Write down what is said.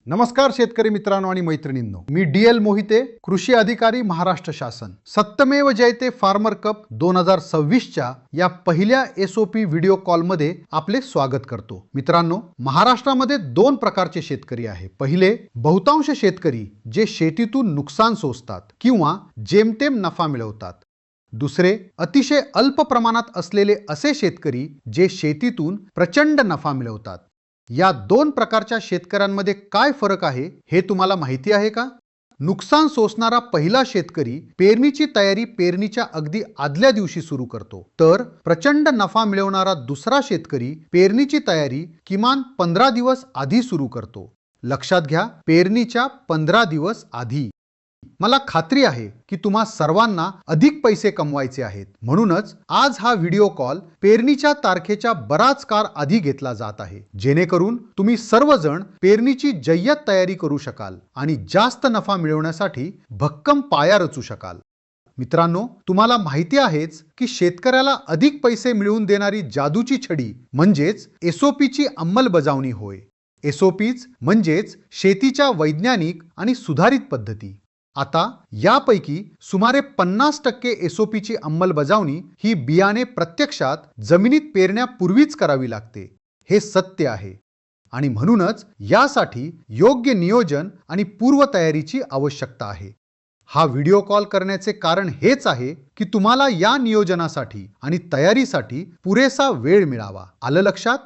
नमस्कार शेतकरी मित्रांनो आणि मैत्रिणींनो, मी DL मोहिते, कृषी अधिकारी, महाराष्ट्र शासन. सत्यमेव जयते फार्मर कप 2026च्या या पहिल्या SOP व्हिडिओ कॉलमध्ये आपले स्वागत करतो. मित्रांनो, महाराष्ट्रामध्ये दोन प्रकारचे शेतकरी आहे. पहिले, बहुतांश शेतकरी जे शेतीतून नुकसान सोसतात किंवा जेमतेम नफा मिळवतात. दुसरे, अतिशय अल्प प्रमाणात असलेले असे शेतकरी जे शेतीतून प्रचंड नफा मिळवतात. या दोन प्रकारच्या शेतकऱ्यांमध्ये काय फरक आहे हे तुम्हाला माहिती आहे का? नुकसान सोसणारा पहिला शेतकरी पेरणीची तयारी पेरणीच्या अगदी आदल्या दिवशी सुरू करतो, तर प्रचंड नफा मिळवणारा दुसरा शेतकरी पेरणीची तयारी किमान 15 दिवस आधी सुरू करतो. लक्षात घ्या, पेरणीच्या 15 दिवस आधी. मला खात्री आहे की तुम्हा सर्वांना अधिक पैसे कमवायचे आहेत, म्हणूनच आज हा व्हिडिओ कॉल पेरणीच्या तारखेच्या बराच काळ आधी घेतला जात आहे, जेणेकरून तुम्ही सर्वजण पेरणीची जय्यत तयारी करू शकाल आणि जास्त नफा मिळवण्यासाठी भक्कम पाया रचू शकाल. मित्रांनो, तुम्हाला माहिती आहेच की शेतकऱ्याला अधिक पैसे मिळवून देणारी जादूची छडी म्हणजेच SOPची अंमलबजावणी होय. SOPच म्हणजेच शेतीच्या वैज्ञानिक आणि सुधारित पद्धती. आता यापैकी सुमारे 50% SOPची अंमलबजावणी ही बियाणे प्रत्यक्षात जमिनीत पेरण्यापूर्वीच करावी लागते. हे सत्य आहे आणि म्हणूनच यासाठी योग्य नियोजन आणि पूर्वतयारीची आवश्यकता आहे. हा व्हिडिओ कॉल करण्याचे कारण हेच आहे की तुम्हाला या नियोजनासाठी आणि तयारीसाठी पुरेसा वेळ मिळावा. आलं लक्षात?